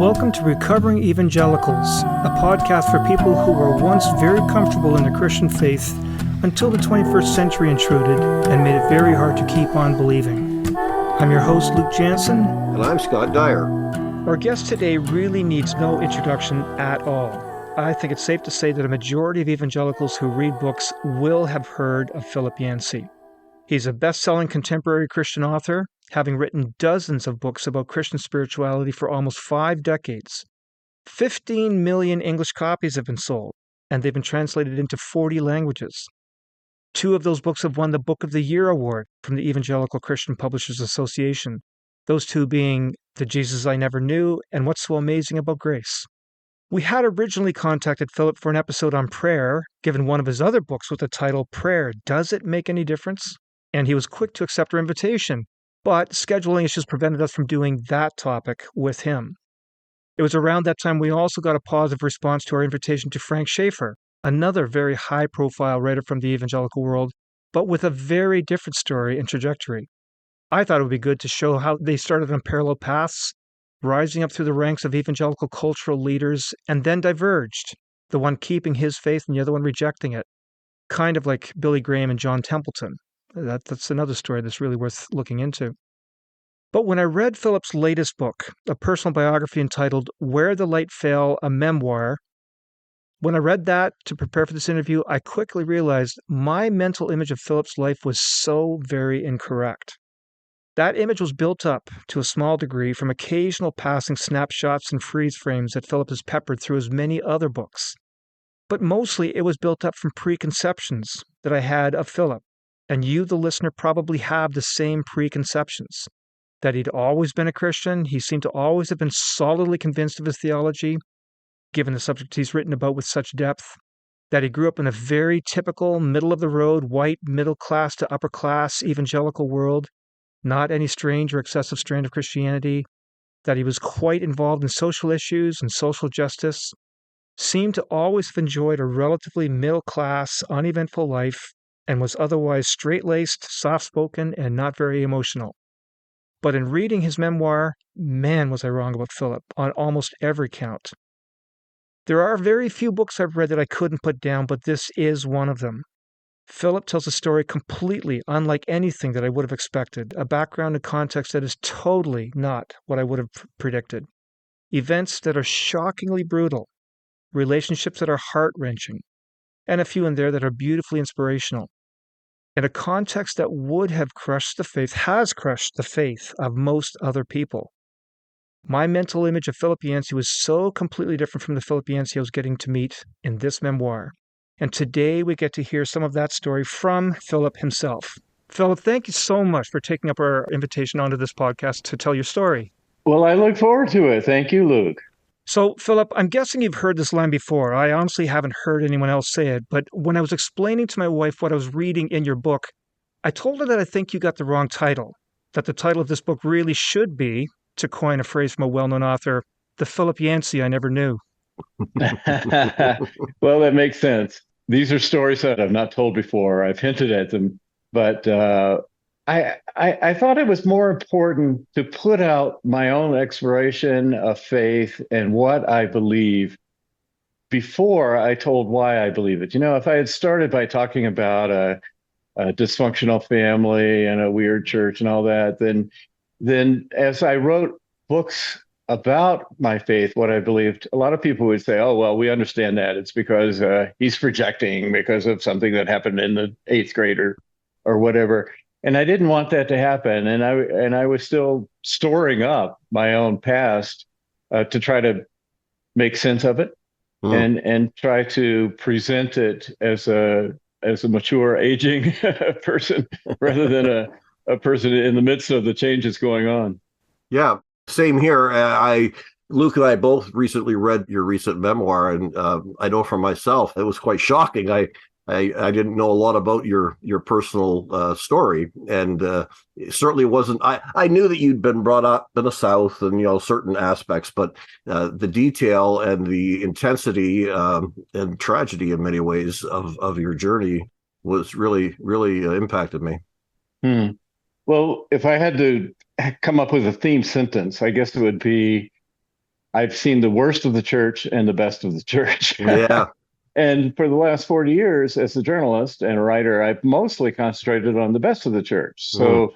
Welcome to Recovering Evangelicals, a podcast for people who were once very comfortable in the Christian faith until the 21st century intruded and made it very hard to keep on believing. I'm your host, Luke Jansen. And I'm Scott Dyer. Our guest today really needs no introduction at all. I think it's safe to say that a majority of evangelicals who read books will have heard of Philip Yancey. He's a best-selling contemporary Christian author, having written dozens of books about Christian spirituality for almost 5 decades. 15 million English copies have been sold, and they've been translated into 40 languages. 2 of those books have won the Book of the Year award from the Evangelical Christian Publishers Association, those 2 being The Jesus I Never Knew and What's So Amazing About Grace. We had originally contacted Philip for an episode on prayer, given one of his other books with the title Prayer, Does It Make Any Difference? And he was quick to accept our invitation, but scheduling issues prevented us from doing that topic with him. It was around that time we also got a positive response to our invitation to Frank Schaeffer, another very high-profile writer from the evangelical world, but with a very different story and trajectory. I thought it would be good to show how they started on parallel paths, rising up through the ranks of evangelical cultural leaders, and then diverged, the one keeping his faith and the other one rejecting it, kind of like Billy Graham and John Templeton. That's another story that's really worth looking into. But when I read Philip's latest book, a personal biography entitled Where the Light Fell, a Memoir, when I read that to prepare for this interview, I quickly realized my mental image of Philip's life was so very incorrect. That image was built up, to a small degree, from occasional passing snapshots and freeze frames that Philip has peppered through his many other books. But mostly it was built up from preconceptions that I had of Philip. And you, the listener, probably have the same preconceptions. That he'd always been a Christian, he seemed to always have been solidly convinced of his theology, given the subject he's written about with such depth. That he grew up in a very typical, middle-of-the-road, white, middle-class to upper-class evangelical world, not any strange or excessive strand of Christianity. That he was quite involved in social issues and social justice, seemed to always have enjoyed a relatively middle-class, uneventful life, and was otherwise straight-laced, soft-spoken, and not very emotional. But in reading his memoir, man, was I wrong about Philip, on almost every count. There are very few books I've read that I couldn't put down, but this is one of them. Philip tells a story completely unlike anything that I would have expected, a background and context that is totally not what I would have predicted. Events that are shockingly brutal, relationships that are heart-wrenching, and a few in there that are beautifully inspirational. In a context that would have crushed the faith, has crushed the faith of most other people. My mental image of Philip Yancey was so completely different from the Philip Yancey I was getting to meet in this memoir. And today we get to hear some of that story from Philip himself. Philip, thank you so much for taking up our invitation onto this podcast to tell your story. Well, I look forward to it. Thank you, Luke. So, Philip, I'm guessing you've heard this line before. I honestly haven't heard anyone else say it, but when I was explaining to my wife what I was reading in your book, I told her that I think you got the wrong title, that the title of this book really should be, to coin a phrase from a well-known author, The Philip Yancey I Never Knew. Well, that makes sense. These are stories that I've not told before. I've hinted at them, but I thought it was more important to put out my own exploration of faith and what I believe before I told why I believe it. You know, if I had started by talking about a dysfunctional family and a weird church and all that, then as I wrote books about my faith, what I believed, a lot of people would say, oh, well, we understand that. It's because he's projecting because of something that happened in the 8th grade or whatever. And I didn't want that to happen. And I was still storing up my own past to try to make sense of it and try to present it as a mature, aging person rather than a person in the midst of the changes going on. Yeah, same here. Luke and I both recently read your recent memoir, and I know for myself, it was quite shocking. I didn't know a lot about your personal story, and it certainly wasn't. I knew that you'd been brought up in the South, and certain aspects, but the detail and the intensity and tragedy in many ways of your journey was really, really impacted me. Well, if I had to come up with a theme sentence, I guess it would be I've seen the worst of the church and the best of the church. Yeah. And for the last 40 years, as a journalist and a writer, I've mostly concentrated on the best of the church. Mm. So,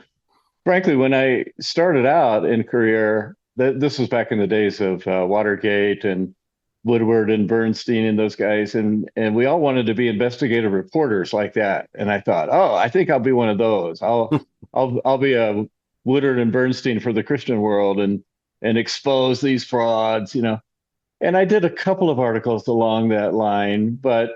frankly, when I started out in career, this was back in the days of Watergate and Woodward and Bernstein and those guys, and we all wanted to be investigative reporters like that. And I thought, oh, I think I'll be one of those. I'll be a Woodward and Bernstein for the Christian world and expose these frauds, you know. And I did a couple of articles along that line, but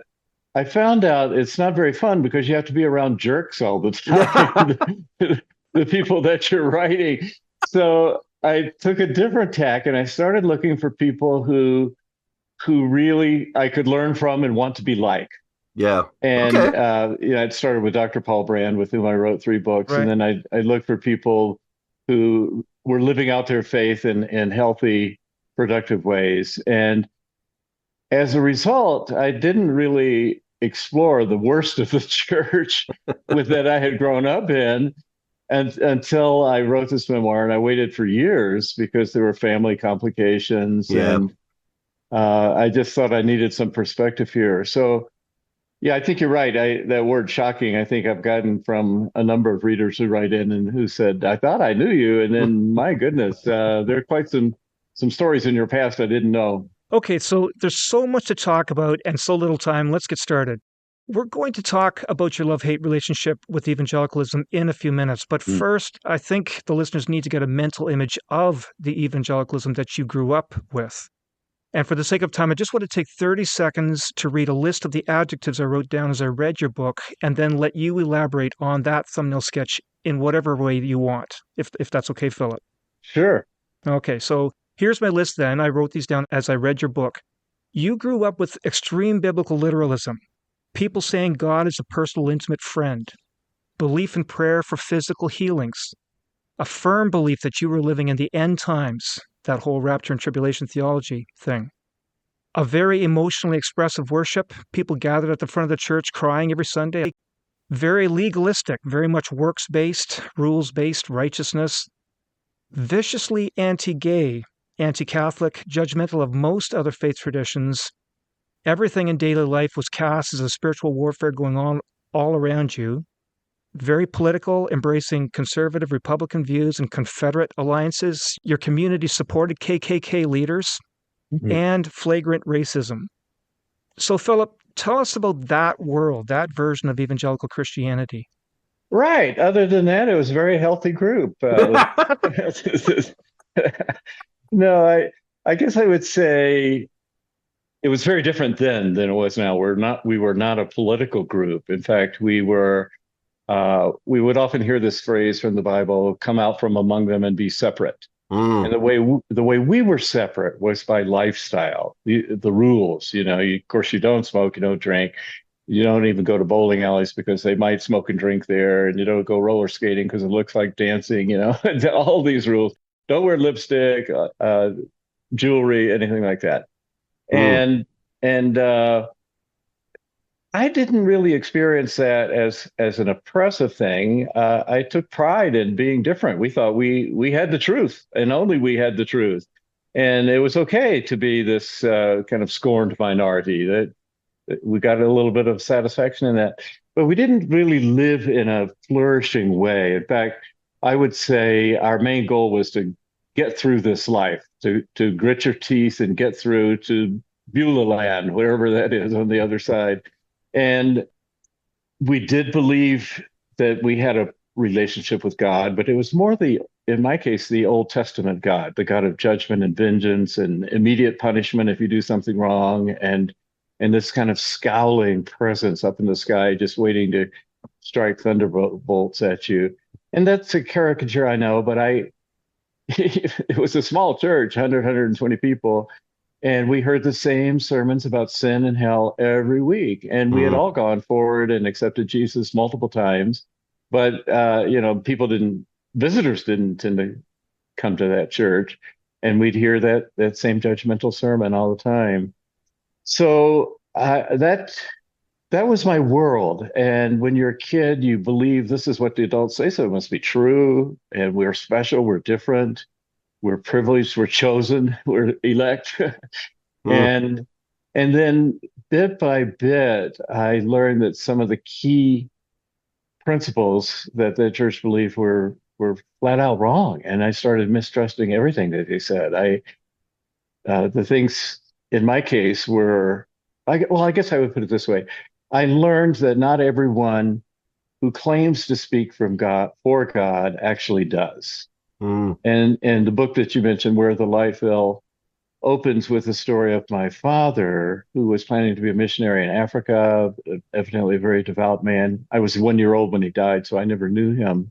I found out it's not very fun because you have to be around jerks all the time, the people that you're writing. So I took a different tack and I started looking for people who really I could learn from and want to be like. Yeah. And Okay. it started with Dr. Paul Brand, with whom I wrote 3 books, Right. and then I looked for people who were living out their faith in healthy, productive ways. And as a result, I didn't really explore the worst of the church with that I had grown up in, and until I wrote this memoir, and I waited for years because there were family complications, Yeah. and I just thought I needed some perspective here. So, yeah, I think you're right. That word "shocking," I think I've gotten from a number of readers who write in and who said, "I thought I knew you, and then my goodness, there are quite some stories in your past I didn't know." Okay, so there's so much to talk about and so little time. Let's get started. We're going to talk about your love-hate relationship with evangelicalism in a few minutes. But Mm. first, I think the listeners need to get a mental image of the evangelicalism that you grew up with. And for the sake of time, I just want to take 30 seconds to read a list of the adjectives I wrote down as I read your book, and then let you elaborate on that thumbnail sketch in whatever way you want, if that's okay, Philip. Sure. Okay, so here's my list then. I wrote these down as I read your book. You grew up with extreme biblical literalism, people saying God is a personal, intimate friend, belief in prayer for physical healings, a firm belief that you were living in the end times, that whole rapture and tribulation theology thing. A very emotionally expressive worship, people gathered at the front of the church crying every Sunday. Very legalistic, very much works-based, rules-based righteousness. Viciously anti-gay, anti-Catholic, judgmental of most other faith traditions. Everything in daily life was cast as a spiritual warfare going on all around you. Very political, embracing conservative Republican views and Confederate alliances. Your community supported KKK leaders. Mhm. And flagrant racism. So, Philip, tell us about that world, that version of evangelical Christianity. Right. Other than that, it was a very healthy group. No, I guess I would say it was very different then than it was now. We were not a political group. In fact, we would often hear this phrase from the Bible, "Come out from among them and be separate." Mm. And the way we were separate was by lifestyle, the rules. You know, of course, you don't smoke, you don't drink, you don't even go to bowling alleys because they might smoke and drink there, and you don't go roller skating because it looks like dancing. You know, all these rules. Don't wear lipstick, jewelry, anything like that. Mm. And I didn't really experience that as an oppressive thing. I took pride in being different. We thought we had the truth, and only we had the truth, and it was okay to be this kind of scorned minority. That we got a little bit of satisfaction in that, but we didn't really live in a flourishing way. In fact, I would say our main goal was to get through this life, to grit your teeth and get through to Beulah land, wherever that is on the other side. And we did believe that we had a relationship with God, but it was more in my case, the Old Testament God, the God of judgment and vengeance and immediate punishment if you do something wrong, and this kind of scowling presence up in the sky, just waiting to strike thunderbolts at you. And that's a caricature, I know, but it was a small church, 120 people. And we heard the same sermons about sin and hell every week. And we had Mm. all gone forward and accepted Jesus multiple times. But, visitors didn't tend to come to that church. And we'd hear that same judgmental sermon all the time. So that was my world. And when you're a kid, you believe this is what the adults say, so it must be true. And we're special, we're different. we're privileged, we're chosen, we're elect. Mm, and and then bit by bit, I learned that some of the key principles that the church believed were flat out wrong, and I started mistrusting everything that they said. The things in my case were, I guess I would put it this way: I learned that not everyone who claims to speak from God for God actually does. mm, And the book that you mentioned, Where the Light Fell, opens with the story of my father, who was planning to be a missionary in Africa, evidently a very devout man. I was 1 year old when he died, so I never knew him.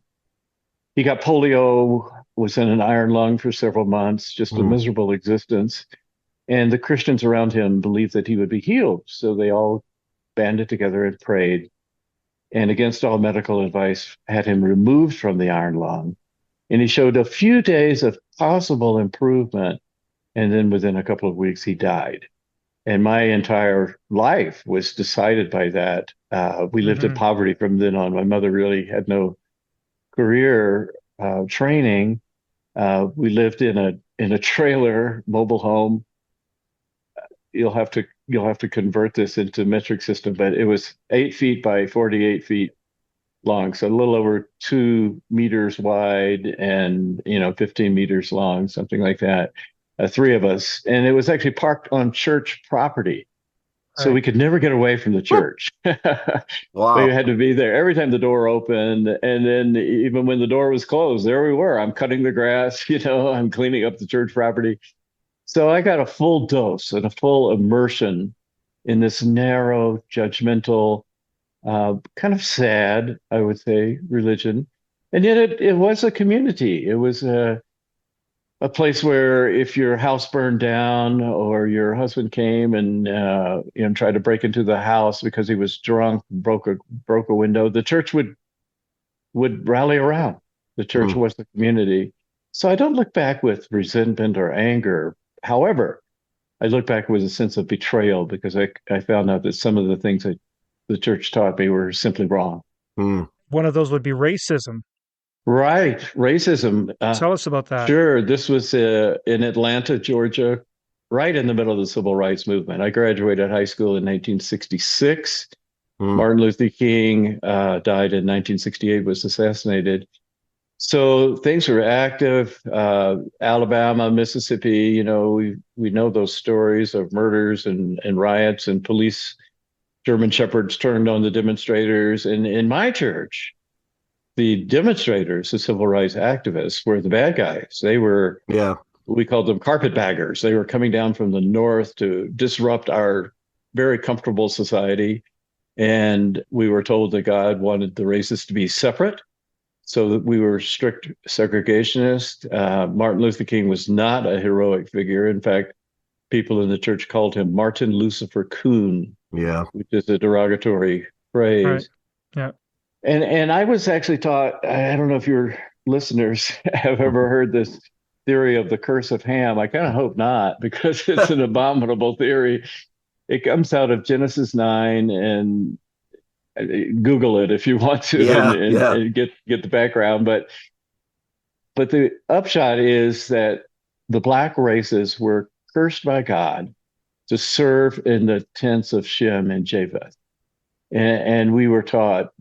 He got polio, was in an iron lung for several months, just a mm, miserable existence. And the Christians around him believed that he would be healed. So they all banded together and prayed. And against all medical advice, had him removed from the iron lung. And he showed a few days of possible improvement. And then within a couple of weeks, he died. And my entire life was decided by that. We lived in Hmm. poverty from then on. My mother really had no career training. We lived in a trailer mobile home. You'll have to convert this into metric system, but it was 8 feet by 48 feet long, so a little over 2 meters wide and 15 meters long, something like that. Three of us, and it was actually parked on church property, so Right. we could never get away from the church. We wow. had to be there every time the door opened, and then even when the door was closed, there we were. I'm cutting the grass, I'm cleaning up the church property. So I got a full dose and a full immersion in this narrow, judgmental, kind of sad, I would say, religion. And yet it was a community. It was a place where if your house burned down or your husband came and tried to break into the house because he was drunk, broke a window, the church would rally around. The church Mm, was the community. So I don't look back with resentment or anger. However, I look back with a sense of betrayal because I found out that some of the things that the church taught me were simply wrong. mm. One of those would be racism. Right. Racism. Tell us about that. Sure. This was in Atlanta, Georgia, right in the middle of the civil rights movement. I graduated high school in 1966. Mm, Martin Luther King died in 1968, was assassinated. So things were active. Alabama, Mississippi, we know those stories of murders and riots and police German shepherds turned on the demonstrators. And in my church, the demonstrators, the civil rights activists, were the bad guys. They were, yeah. we called them carpetbaggers. They were coming down from the north to disrupt our very comfortable society. And we were told that God wanted the races to be separate, so that we were strict segregationists. Martin Luther King was not a heroic figure. In fact, people in the church called him Martin Lucifer Coon, Yeah. which is a derogatory Right. phrase. Yeah. And I was actually taught, I don't know if your listeners have ever heard this theory of the curse of Ham. I kind of hope not, because it's an abominable theory. It comes out of Genesis 9, and Google it if you want to, and, Yeah. and, Yeah. and get the background. But the upshot is that the black races were cursed by God to serve in the tents of Shem and Japheth. And we were taught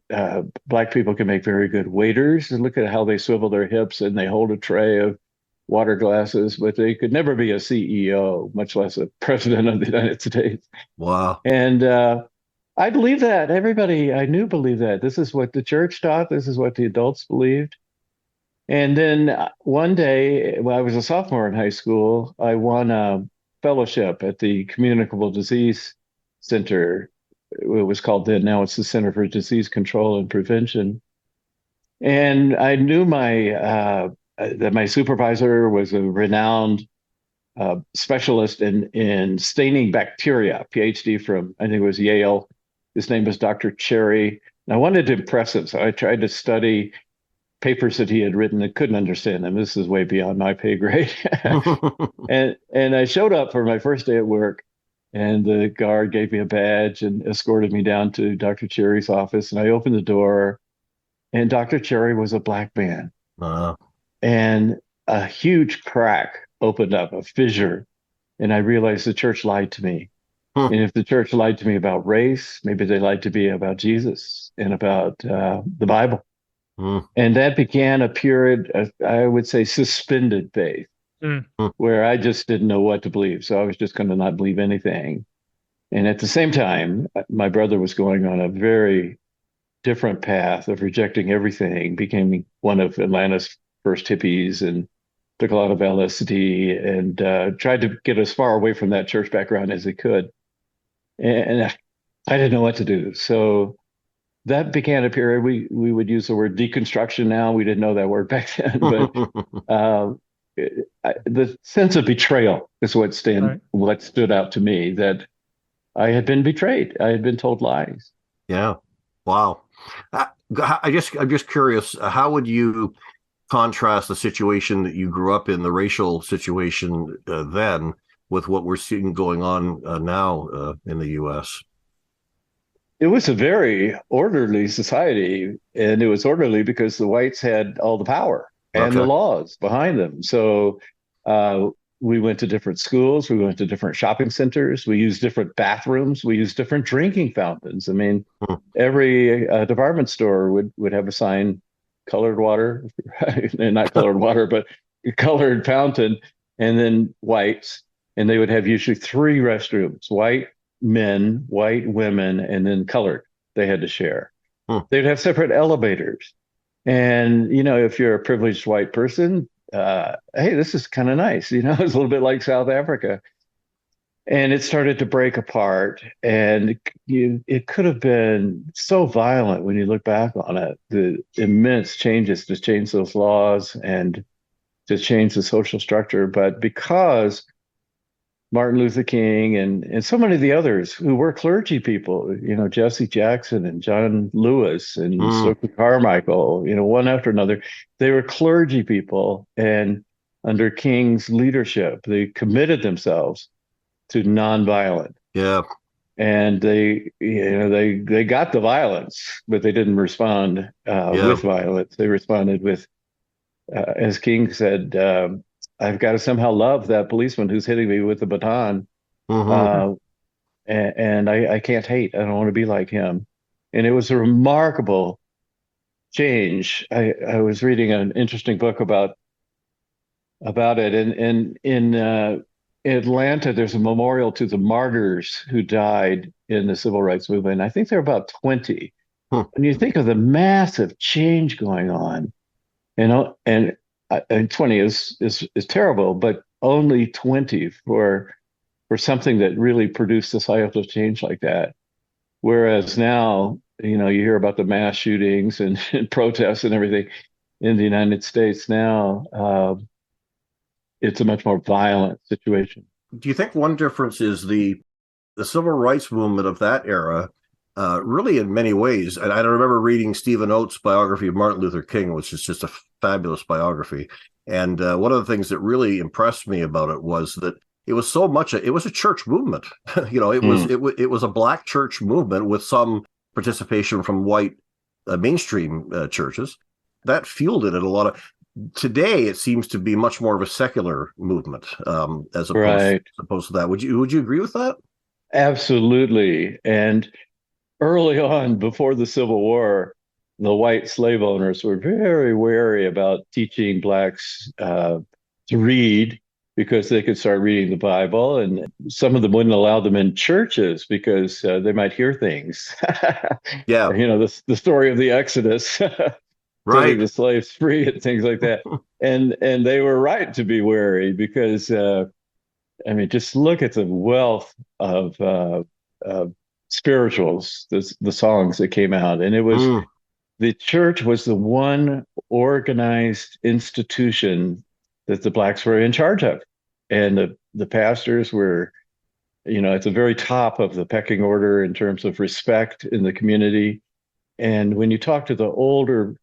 black people can make very good waiters. And look at how they swivel their hips and they hold a tray of water glasses, but they could never be a CEO, much less a president of the United States. Wow. And I believe that. Everybody I knew believed that. This is what the church taught. This is what the adults believed. And then one day, when I was a sophomore in high school, I won a fellowship at the Communicable Disease Center. It was called then, now it's the Center for Disease Control and Prevention. And I knew that my supervisor was a renowned specialist in staining bacteria, PhD from, I think it was Yale. His name was Dr. Cherry. And I wanted to impress him, so I tried to study papers that he had written and couldn't understand them. This is way beyond my pay grade. And I showed up for my first day at work, and the guard gave me a badge and escorted me down to Dr. Cherry's office. And I opened the door, and Dr. Cherry was a black man. uh, And a huge crack opened up, a fissure, and I realized the church lied to me. Hmm. And if the church lied to me about race, maybe they lied to me about Jesus and about the Bible. Hmm. And that began a period of, I would say, suspended faith, Mm. where I just didn't know what to believe. So I was just going to not believe anything. And at the same time, my brother was going on a very different path of rejecting everything, became one of Atlanta's first hippies and took a lot of LSD and tried to get as far away from that church background as he could. And I didn't know what to do. So that began a period. We would use the word deconstruction now. We didn't know that word back then, but the sense of betrayal is Right. what stood out to me, that I had been betrayed. I had been told lies. Yeah. Wow. I'm just curious. How would you contrast the situation that you grew up in, the racial situation then, with what we're seeing going on now in the U.S.? It was a very orderly society, and it was orderly because the whites had all the power and the Okay. laws behind them. So uh, we went to different schools, we went to different shopping centers, we used different bathrooms, we used different drinking fountains. I mean, Hmm. every department store would have a sign, colored water, and not colored water, but colored fountain, and then whites, and they would have usually three restrooms: white men, white women, and then colored. They had to share. Hmm. They'd have separate elevators. And, if you're a privileged white person, hey, this is kind of nice. It's a little bit like South Africa. And it started to break apart. And it could have been so violent when you look back on it, the immense changes to change those laws and to change the social structure. But because Martin Luther King and so many of the others who were clergy people, Jesse Jackson and John Lewis and Hmm. Stokely Carmichael, one after another. They were clergy people, and under King's leadership, they committed themselves to nonviolent. Yeah. And they got the violence, but they didn't respond Yeah. with violence. They responded with, as King said, I've got to somehow love that policeman who's hitting me with the baton. Hmm. Uh, and I can't hate. I don't want to be like him. And it was a remarkable change. I was reading an interesting book about it. And in Atlanta, there's a memorial to the martyrs who died in the civil rights movement. I think there are about 20. Hmm. And you think of the massive change going on, and 20 is terrible, but only 20 for something that really produced societal change like that. Whereas now, you hear about the mass shootings and protests and everything in the United States now. It's a much more violent situation. Do you think one difference is the civil rights movement of that era? Really, in many ways, and I remember reading Stephen Oates' biography of Martin Luther King, which is just a fabulous biography. And one of the things that really impressed me about it was that it was so much it was a church movement. Mm. It was a black church movement with some participation from white mainstream churches that fueled it. And a lot of today, it seems to be much more of a secular movement Right. as opposed to that. Would you agree with that? Absolutely. And early on, before the Civil War, the white slave owners were very wary about teaching blacks to read, because they could start reading the Bible, and some of them wouldn't allow them in churches because they might hear things. Yeah, The story of the Exodus, setting right. the slaves free and things like that. And they were right to be wary because I mean, just look at the wealth of spirituals, the songs that came out, and it was Mm, the church was the one organized institution that the blacks were in charge of, and the pastors were, at the very top of the pecking order in terms of respect in the community. And when you talk to the older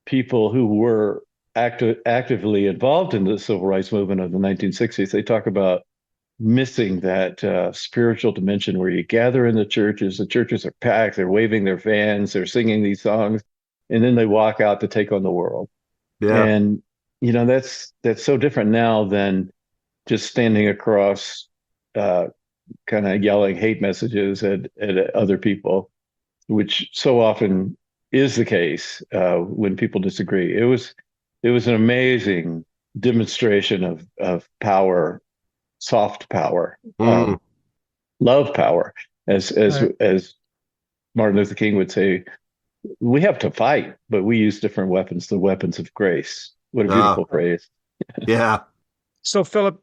people who were actively involved in the civil rights movement of the 1960s, they talk about missing that spiritual dimension where you gather in the churches are packed, they're waving their fans, they're singing these songs, and then they walk out to take on the world. yeah. And that's so different now than just standing across, uh, kind of yelling hate messages at other people, which so often is the case when people disagree. It was an amazing demonstration of power, soft power, Mm. love power, as as Right. as Martin Luther King would say. We have to fight, but we use different weapons, the weapons of grace. What a Ah, beautiful phrase. yeah. So, Philip,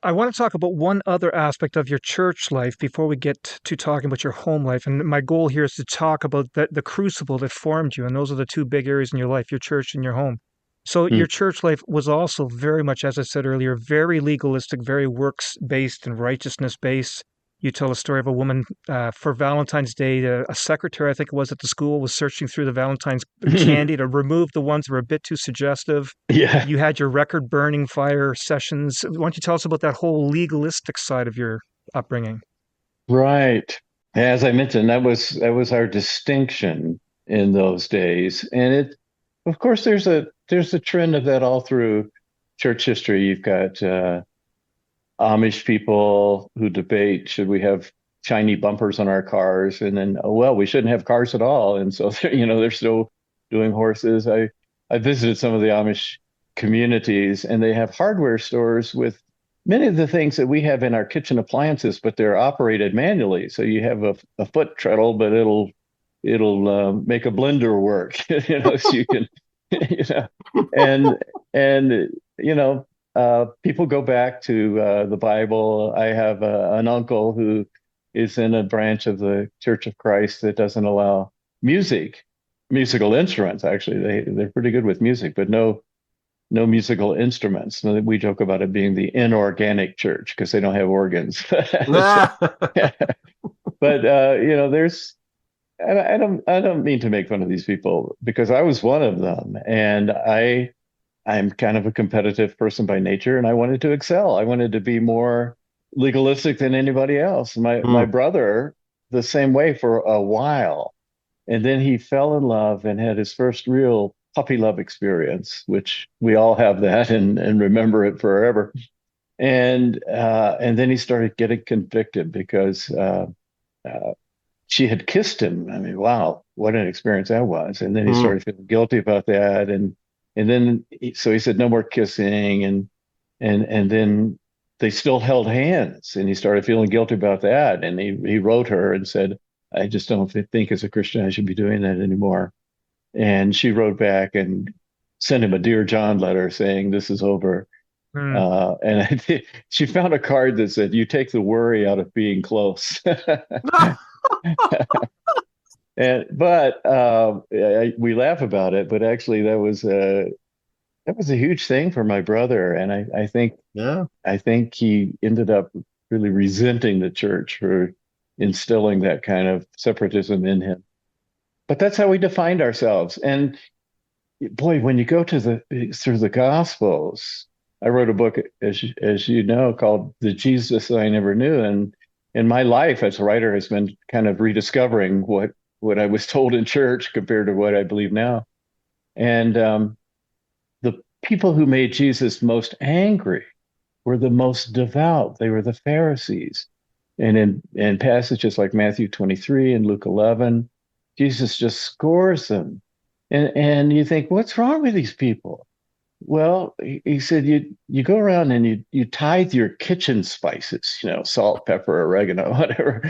I want to talk about one other aspect of your church life before we get to talking about your home life. And my goal here is to talk about the crucible that formed you. And those are the two big areas in your life, your church and your home. So, Hmm. your church life was also very much, as I said earlier, very legalistic, very works based and righteousness based. You tell a story of a woman for Valentine's Day, a secretary, I think it was at the school, was searching through the Valentine's candy to remove the ones that were a bit too suggestive. Yeah, You had your record burning fire sessions. Why don't you tell us about that whole legalistic side of your upbringing? right. As I mentioned, that was our distinction in those days. And of course, there's a trend of that all through church history. You've got Amish people who debate, should we have shiny bumpers on our cars? And then, oh, well, we shouldn't have cars at all. And so, they're still doing horses. I visited some of the Amish communities, and they have hardware stores with many of the things that we have in our kitchen appliances, but they're operated manually. So you have a foot treadle, but it'll make a blender work, so you can, you know, and and you know, people go back to the Bible. I have an uncle who is in a branch of the Church of Christ that doesn't allow music, musical instruments. Actually, they're pretty good with music, but no musical instruments. We joke about it being the inorganic church because they don't have organs. So, but there's I don't mean to make fun of these people because I was one of them, and I'm kind of a competitive person by nature, and I wanted to excel. I wanted to be more legalistic than anybody else. My Mm. brother the same way for a while, and then he fell in love and had his first real puppy love experience, which we all have that and remember it forever. And then he started getting convicted because uh, she had kissed him. I mean, wow, what an experience that was. And then he Mm. started feeling guilty about that. And then so he said no more kissing, and then they still held hands, and he started feeling guilty about that. And he wrote her and said, I just don't think as a Christian I should be doing that anymore. And she wrote back and sent him a Dear John letter saying this is over. Hmm. She found a card that said, "You take the worry out of being close." We laugh about it, but actually that was a huge thing for my brother, and Yeah. I think he ended up really resenting the church for instilling that kind of separatism in him. But that's how we defined ourselves. And boy, when you go to through the Gospels, I wrote a book, as you know, called "The Jesus I Never Knew," and my life as a writer has been kind of rediscovering what I was told in church compared to what I believe now. And the people who made Jesus most angry were the most devout. They were the Pharisees. And in passages like Matthew 23 and Luke 11, Jesus just scores them. And you think, what's wrong with these people? Well, he said you go around and you tithe your kitchen spices, salt, pepper, oregano, whatever.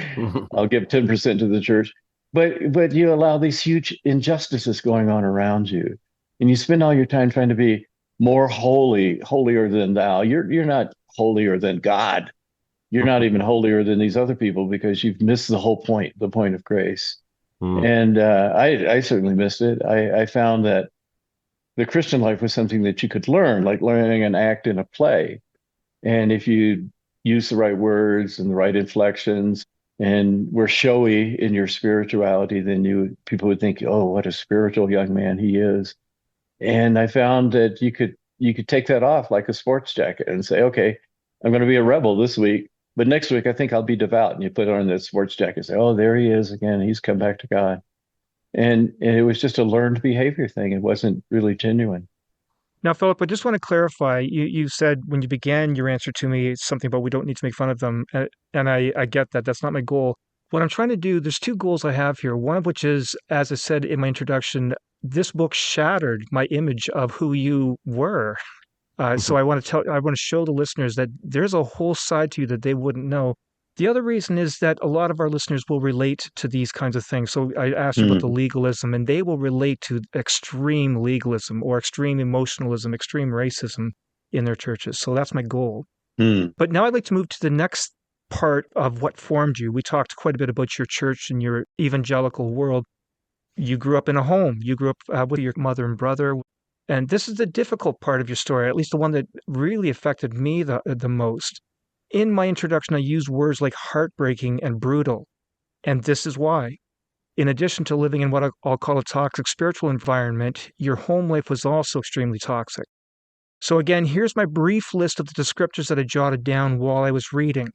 I'll give 10% to the church. But you allow these huge injustices going on around you. And you spend all your time trying to be more holy, holier than thou. You're not holier than God. You're not even holier than these other people because you've missed the whole point, the point of grace. Mm. And I certainly missed it. I found that the Christian life was something that you could learn, like learning an act in a play. And if you use the right words and the right inflections and were showy in your spirituality, then people would think, oh, what a spiritual young man he is. And I found that you could take that off like a sports jacket and say, okay, I'm going to be a rebel this week, but next week I think I'll be devout. And you put on that sports jacket and say, oh, there he is again. He's come back to God. And it was just a learned behavior thing. It wasn't really genuine. Now, Philip, I just want to clarify. You said when you began your answer to me something about we don't need to make fun of them. And I get that. That's not my goal. What I'm trying to do, there's two goals I have here. One of which is, as I said in my introduction, this book shattered my image of who you were. So I want to show the listeners that there's a whole side to you that they wouldn't know. The other reason is that a lot of our listeners will relate to these kinds of things. So I asked you about the Mm, legalism, and they will relate to extreme legalism or extreme emotionalism, extreme racism in their churches. So that's my goal. mm. But now I'd like to move to the next part of what formed you. We talked quite a bit about your church and your evangelical world. You grew up in a home. You grew up with your mother and brother. And this is the difficult part of your story, at least the one that really affected me the most. In my introduction, I used words like heartbreaking and brutal. And this is why. In addition to living in what I'll call a toxic spiritual environment, your home life was also extremely toxic. So, again, here's my brief list of the descriptors that I jotted down while I was reading.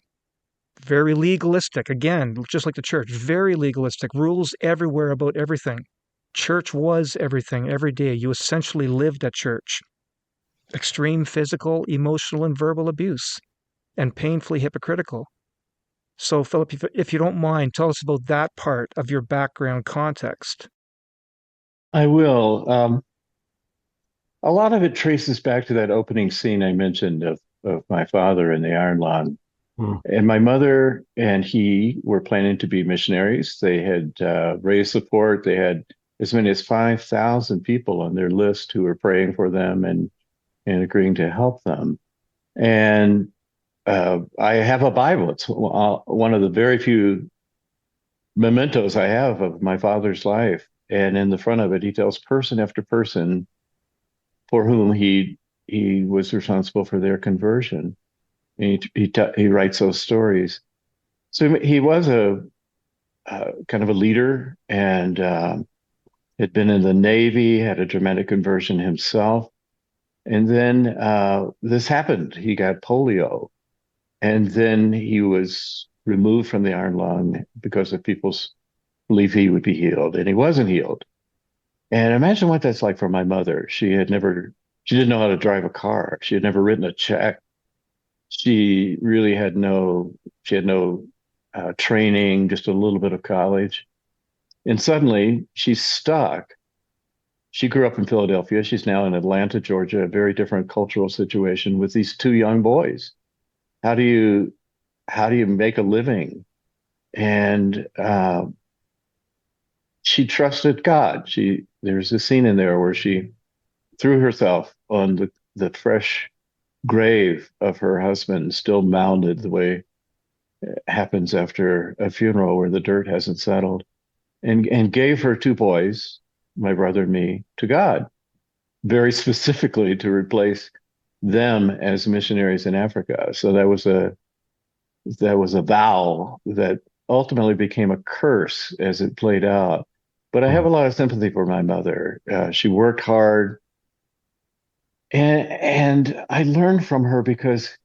Very legalistic, again, just like the church, very legalistic, rules everywhere about everything. Church was everything every day. You essentially lived at church. Extreme physical, emotional, and verbal abuse, and painfully hypocritical. So, Philip, if you don't mind, tell us about that part of your background context. I will. A lot of it traces back to that opening scene I mentioned of my father in the Iron Lung. Mm. And my mother and he were planning to be missionaries. They had raised support. They had as many as 5,000 people on their list who were praying for them and agreeing to help them. And I have a Bible. It's one of the very few mementos I have of my father's life. And in the front of it, he tells person after person for whom he was responsible for their conversion. And he writes those stories. So he was a kind of a leader and had been in the Navy, had a dramatic conversion himself. And then this happened. He got polio. And then he was removed from the iron lung because of people's belief he would be healed. And he wasn't healed. And imagine what that's like for my mother. She didn't know how to drive a car. She had never written a check. She really she had no training, just a little bit of college. And suddenly she's stuck. She grew up in Philadelphia. She's now in Atlanta, Georgia, a very different cultural situation with these two young boys. How do you make a living? And she trusted God. There's a scene in there where she threw herself on the fresh grave of her husband, still mounded the way it happens after a funeral where the dirt hasn't settled, and gave her two boys, my brother and me, to God, very specifically to replace them as missionaries in Africa. So that was a vow that ultimately became a curse as it played out. But I have a lot of sympathy for my mother. She worked hard, and I learned from her because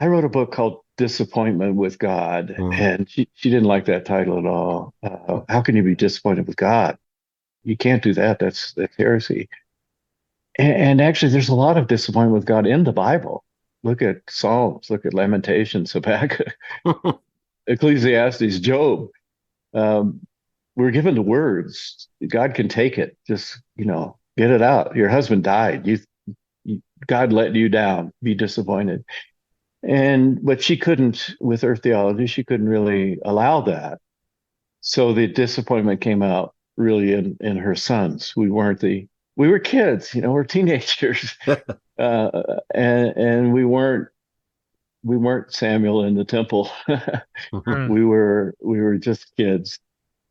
I wrote a book called Disappointment with God, Mm. and she didn't like that title at all. How can you be disappointed with God? You can't do that. That's heresy. And actually, there's a lot of disappointment with God in the Bible. Look at Psalms, look at Lamentations, Habakkuk, Ecclesiastes, Job. Um, we're given the words. God can take it. Just, get it out. Your husband died. God let you down. Be disappointed. But she couldn't, with her theology, she couldn't really allow that. So the disappointment came out really in her sons. We were kids, we're teenagers, and we weren't Samuel in the temple. Mm. We were just kids,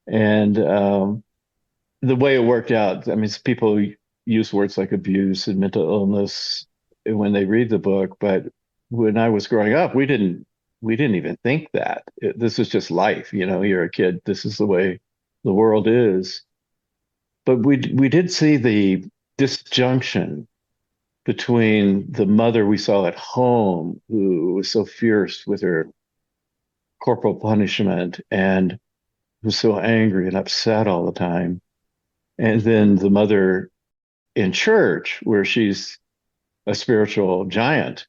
and the way it worked out. I mean, people use words like abuse and mental illness when they read the book, but when I was growing up, we didn't even think that. This is just life, you're a kid. This is the way the world is. But we did see the disjunction between the mother we saw at home, who was so fierce with her corporal punishment and was so angry and upset all the time, and then the mother in church, where she's a spiritual giant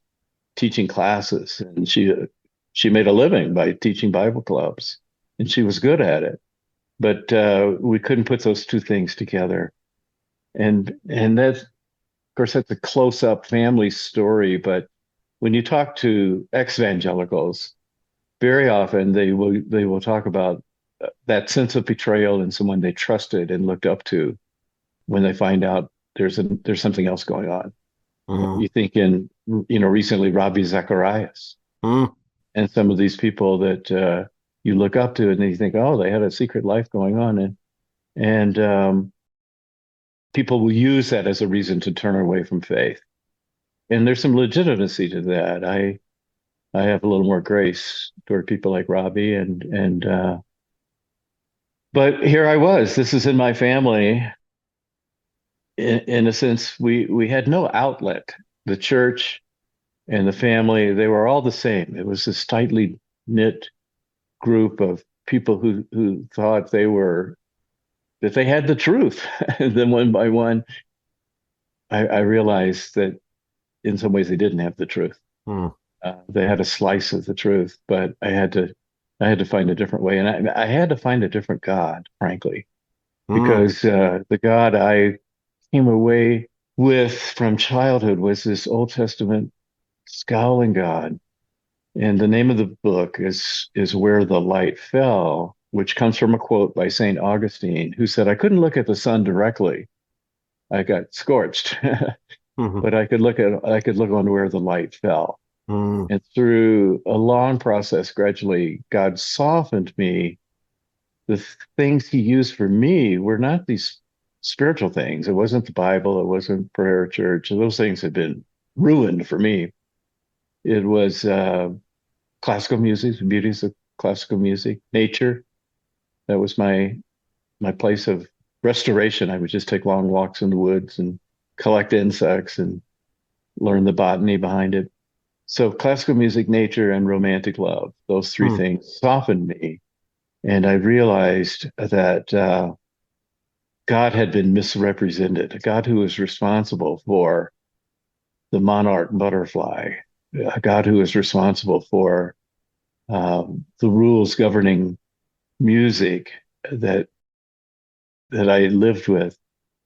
teaching classes, and she made a living by teaching Bible clubs, and she was good at it. But we couldn't put those two things together, and that's, of course, that's a close-up family story. But when you talk to ex-evangelicals, very often they will talk about that sense of betrayal in someone they trusted and looked up to when they find out there's something else going on. Mm. You think in, recently Ravi Zacharias Mm. and some of these people that you look up to, and you think, oh, they had a secret life going on, and people will use that as a reason to turn away from faith. And there's some legitimacy to that. I have a little more grace toward people like Robbie, and but here I was. This is in my family. In a sense, we had no outlet. The church and the family, they were all the same. It was this tightly knit group of people who thought that they had the truth. And then one by one, I realized that in some ways they didn't have the truth. Mm. They had a slice of the truth, but I had to find a different way, and I had to find a different God, frankly, Mm. because the God I came away with from childhood was this Old Testament scowling God. And the name of the book is Where the Light Fell, which comes from a quote by St. Augustine, who said, I couldn't look at the sun directly. I got scorched. Mm. But I could look on where the light fell. Mm. And through a long process, gradually, God softened me. The things he used for me were not these spiritual things. It wasn't the Bible. It wasn't prayer, church. Those things had been ruined for me. It was classical music, the beauties of classical music, nature. That was my place of restoration. I would just take long walks in the woods and collect insects and learn the botany behind it. So classical music, nature, and romantic love, those three Mm. things softened me. And I realized that God had been misrepresented, a God who was responsible for the monarch butterfly, a God who was responsible for the rules governing music that that I lived with,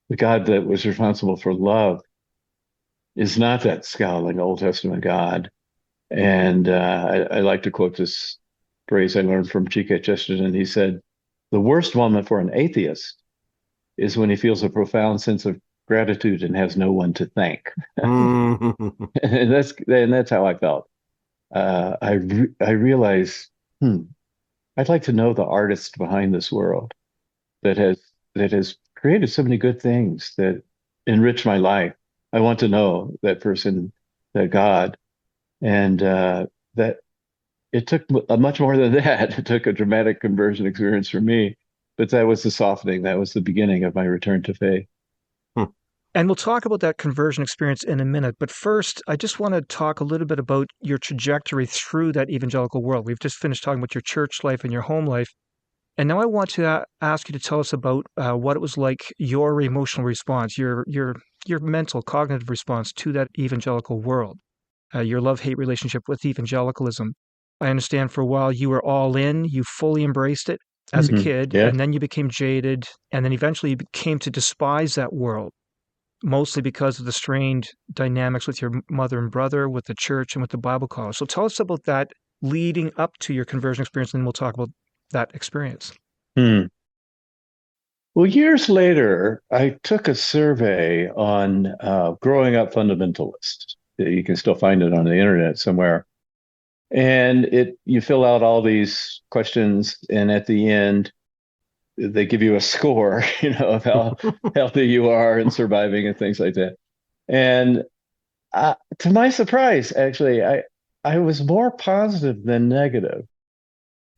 the God that was responsible for love is not that scowling Old Testament God. And I like to quote this phrase I learned from G.K. Chesterton. He said, the worst moment for an atheist is when he feels a profound sense of gratitude and has no one to thank. Mm. And that's how I felt. I realized, I'd like to know the artist behind this world that has created so many good things that enrich my life. I want to know that person, that God, and that it took much more than that. It took a dramatic conversion experience for me, but that was the softening. That was the beginning of my return to faith. And we'll talk about that conversion experience in a minute. But first, I just want to talk a little bit about your trajectory through that evangelical world. We've just finished talking about your church life and your home life. And now I want to ask you to tell us about what it was like, your emotional response, your mental, cognitive response to that evangelical world, your love-hate relationship with evangelicalism. I understand for a while you were all in, you fully embraced it as a kid, Yeah. and then you became jaded, and then eventually you came to despise that world, mostly because of the strained dynamics with your mother and brother, with the church, and with the Bible college. So tell us about that leading up to your conversion experience, and then we'll talk about that experience. Hmm. Well, years later, I took a survey on growing up fundamentalist. You can still find it on the internet somewhere. And you fill out all these questions, and at the end, they give you a score, of how healthy you are and surviving and things like that. And to my surprise, actually, I was more positive than negative.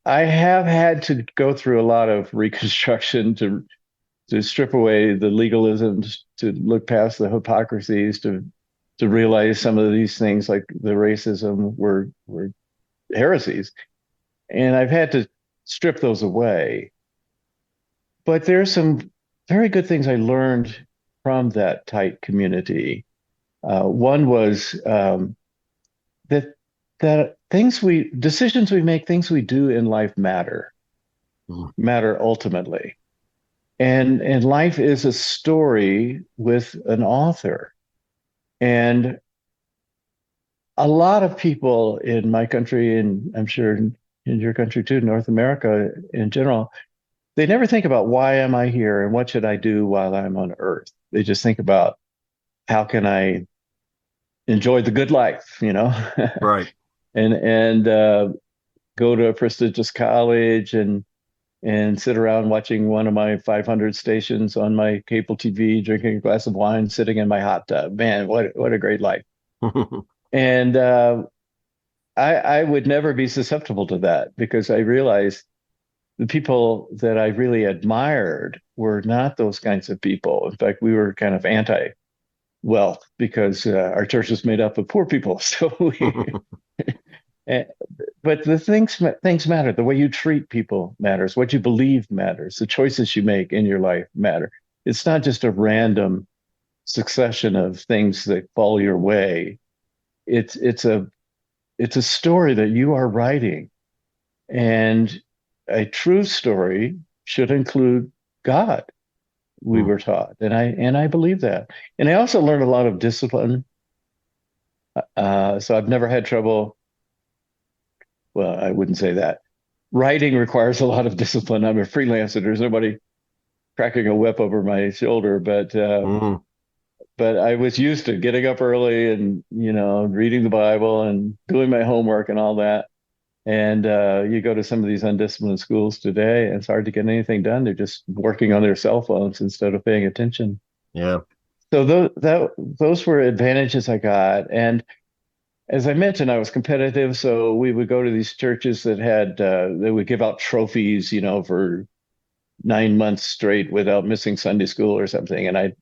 I have had to go through a lot of reconstruction to strip away the legalisms, to look past the hypocrisies, to realize some of these things like the racism were heresies. And I've had to strip those away. But there's some very good things I learned from that tight community. One was that decisions we make, things we do in life Mm. matter ultimately. And life is a story with an author. And a lot of people in my country, and I'm sure in your country too, North America in general, they never think about why am I here and what should I do while I'm on earth. They just think about how can I enjoy the good life, Right. and go to a prestigious college and sit around watching one of my 500 stations on my cable TV, drinking a glass of wine, sitting in my hot tub. Man, what a great life! And I would never be susceptible to that because I realized the people that I really admired were not those kinds of people. In fact, we were kind of anti-wealth because our church was made up of poor people. So eh, but the things matter. The way you treat people matters. What you believe matters. The choices you make in your life matter. It's not just a random succession of things that fall your way. It's a story that you are writing, and a true story should include God. We Mm. were taught, and I believe that. And I also learned a lot of discipline. So I've never had trouble. Well, I wouldn't say that. Writing requires a lot of discipline. I'm a freelancer. There's nobody cracking a whip over my shoulder, Mm. but I was used to getting up early and reading the Bible and doing my homework and all that. And you go to some of these undisciplined schools today, and it's hard to get anything done. They're just working on their cell phones instead of paying attention. Yeah. So those were advantages I got. And as I mentioned, I was competitive, so we would go to these churches that had they would give out trophies, for 9 months straight without missing Sunday school or something. And I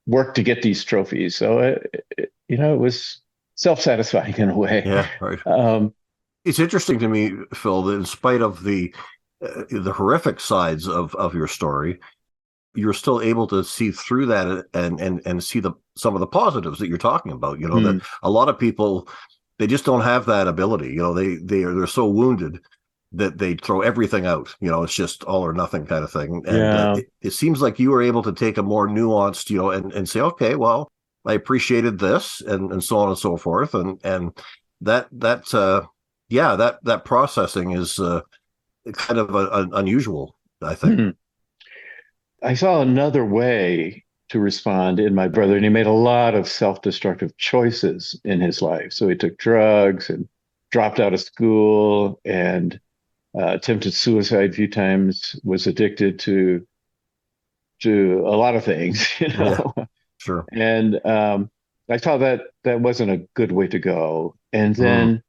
worked to get these trophies, so it was self-satisfying in a way. Yeah. Right. Um, It's interesting to me, Phil, that in spite of the horrific sides of your story, you're still able to see through that and see some of the positives that you're talking about. That hmm, a lot of people, they just don't have that ability. They're so wounded that they throw everything out. It's just all or nothing kind of thing. And yeah. it seems like you were able to take a more nuanced, and say, okay, well, I appreciated this, and so on and so forth, and that yeah, that processing is kind of unusual, I think. Hmm. I saw another way to respond in my brother, and he made a lot of self-destructive choices in his life. So he took drugs and dropped out of school and attempted suicide a few times, was addicted to a lot of things, Yeah, sure. And I saw that wasn't a good way to go. And Mm. then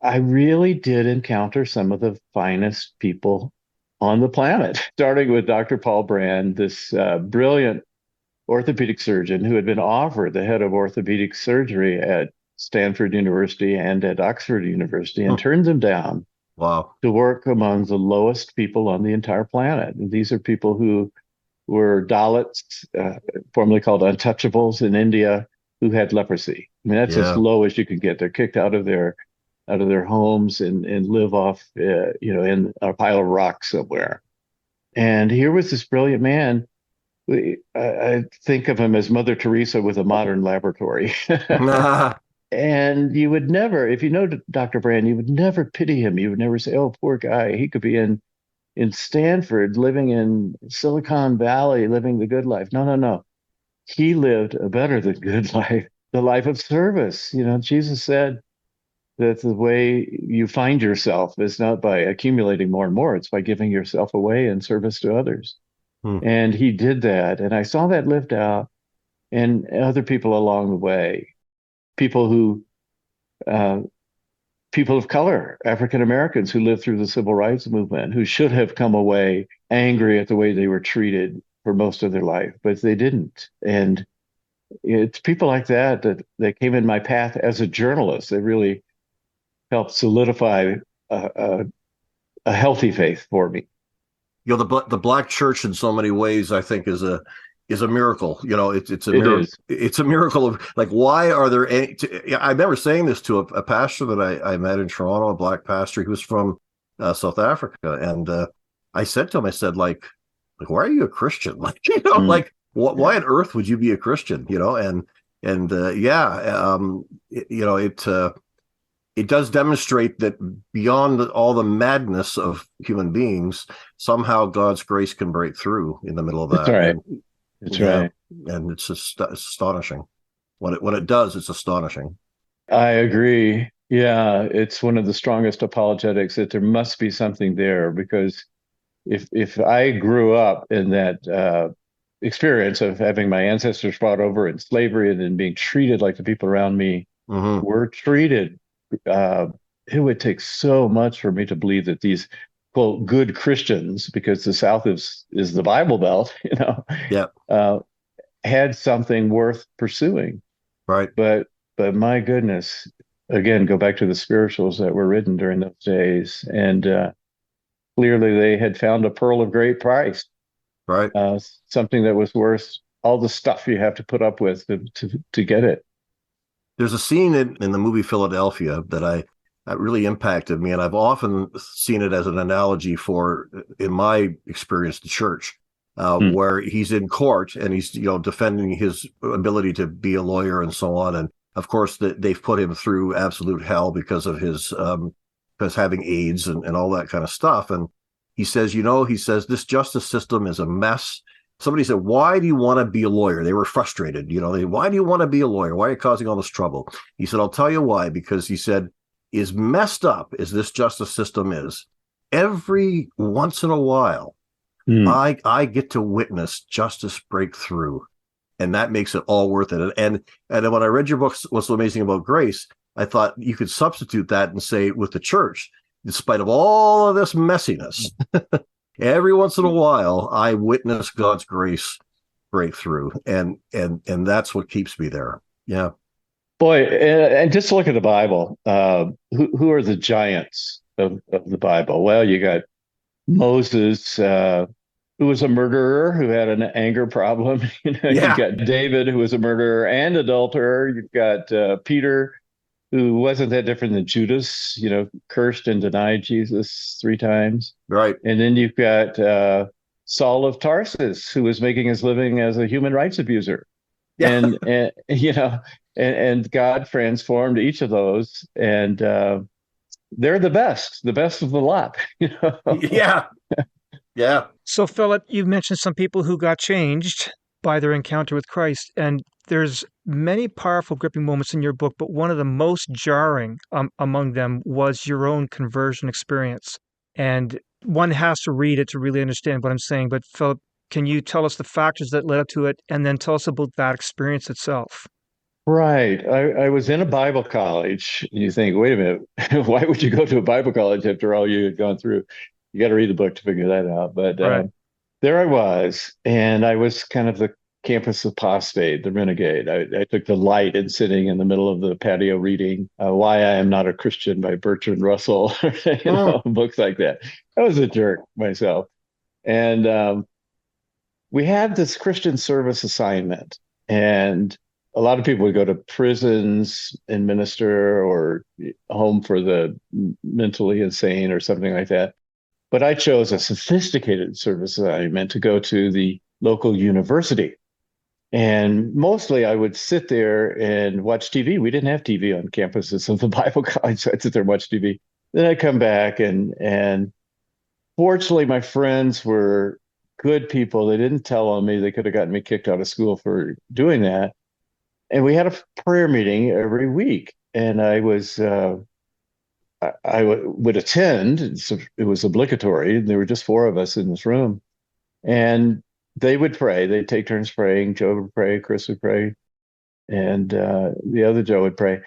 I really did encounter some of the finest people on the planet, starting with Dr. Paul Brand, this brilliant orthopedic surgeon who had been offered the head of orthopedic surgery at Stanford University and at Oxford University and Huh. turned them down Wow. to work among the lowest people on the entire planet. And these are people who were Dalits, formerly called untouchables in India, who had leprosy. I mean, that's as Yeah. low as you could get. They're kicked out of their homes and live off, in a pile of rocks somewhere. And here was this brilliant man. I think of him as Mother Teresa with a modern laboratory. And you would never, if you know Dr. Brand, you would never pity him. You would never say, "Oh, poor guy. He could be in Stanford, living in Silicon Valley, living the good life." No, no, no. He lived a better than good life, the life of service. Jesus said that the way you find yourself is not by accumulating more and more, it's by giving yourself away in service to others. Hmm. And he did that. And I saw that lived out in other people along the way, people who, uh, people of color, African Americans who lived through the civil rights movement, who should have come away angry at the way they were treated for most of their life, but they didn't. And it's people like that came in my path as a journalist that really helped solidify a, a, a healthy faith for me. The black church in so many ways, I think, is is a miracle. It's a It miracle. is. It's a miracle of, like, why are there any? I remember saying this to a pastor that I met in Toronto, a black pastor. He was from South Africa, and I said to him, I said, why are you a Christian? Mm, Why yeah. on earth would you be a Christian? And yeah, it does demonstrate that beyond all the madness of human beings, somehow God's grace can break through in the middle of That's that. right. And That's yeah, right. and it's just astonishing. When it does, it's astonishing. I agree. Yeah, it's one of the strongest apologetics that there must be something there because if I grew up in that experience of having my ancestors brought over in slavery and then being treated like the people around me Hmm. were treated, uh, it would take so much for me to believe that these quote good Christians, because the South is the Bible Belt, Yeah, uh, had something worth pursuing. right. But but my goodness, again, go back to the spirituals that were written during those days, and clearly they had found a pearl of great price, Right. something that was worth all the stuff you have to put up with to get it. There's a scene in the movie Philadelphia that really impacted me, and I've often seen it as an analogy for, in my experience, the church, Hmm. where he's in court and he's defending his ability to be a lawyer and so on, and of course they've put him through absolute hell because of his because having AIDS and all that kind of stuff, and he says this justice system is a mess. Somebody said, why do you want to be a lawyer? They were frustrated. Why do you want to be a lawyer? Why are you causing all this trouble? He said, I'll tell you why, because he said, as messed up as this justice system is, every once in a while, Hmm. I get to witness justice break through. And that makes it all worth it. And when I read your book, What's So Amazing About Grace, I thought you could substitute that and say, with the church, in spite of all of this messiness, every once in a while, I witness God's grace break through, and that's what keeps me there. Yeah, Boy, and just look at the Bible. Who are the giants of the Bible? Well, you got Moses, who was a murderer, who had an anger problem. You've yeah, got David, who was a murderer and adulterer. You've got Peter, who wasn't that different than Judas, cursed and denied Jesus 3 times. right. And then you've got Saul of Tarsus, who was making his living as a human rights abuser. Yeah, And God transformed each of those, and they're the best of the lot. yeah, yeah. So, Philip, you mentioned some people who got changed by their encounter with Christ, and there's many powerful, gripping moments in your book, but one of the most jarring among them was your own conversion experience. And one has to read it to really understand what I'm saying. But, Philip, can you tell us the factors that led up to it, and then tell us about that experience itself? Right. I was in a Bible college, and you think, wait a minute, why would you go to a Bible college after all you had gone through? You got to read the book to figure that out. But Right. there I was, and I was kind of the campus apostate, the renegade. I took delight in sitting in the middle of the patio reading Why I Am Not a Christian by Bertrand Russell, Mm, books like that. I was a jerk myself. And we had this Christian service assignment, and a lot of people would go to prisons and minister or home for the mentally insane or something like that. But I chose a sophisticated service assignment to go to the local university. And mostly I would sit there and watch TV. We didn't have TV on campuses of the Bible college, so I'd sit there and watch TV. Then I'd come back and fortunately my friends were good people. They didn't tell on me. They could have gotten me kicked out of school for doing that. And we had a prayer meeting every week. And would attend. So it was obligatory. There were just four of us in this room. And they would pray. They'd take turns praying. Joe would pray, Chris would pray, and the other Joe would pray.